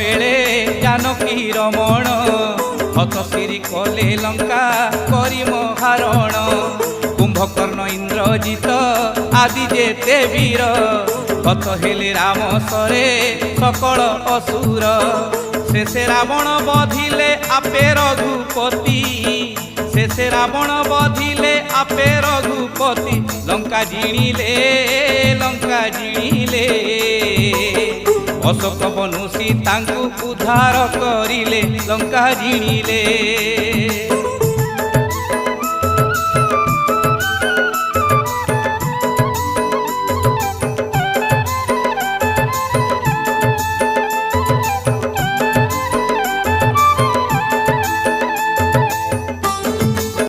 बेले जानकी रमण हतशिरी कले लंका करी महारण कुंभकर्ण इंद्रजित आदि जेते वीर कथ हेले राम सरे सकल असुर शेषे रावण बधिले आपे रघुपति शेषे रावण बधिले आपे रघुपति लंका जिणिले अशोक बनु सीता उद्धार करिले लंका जिणिले।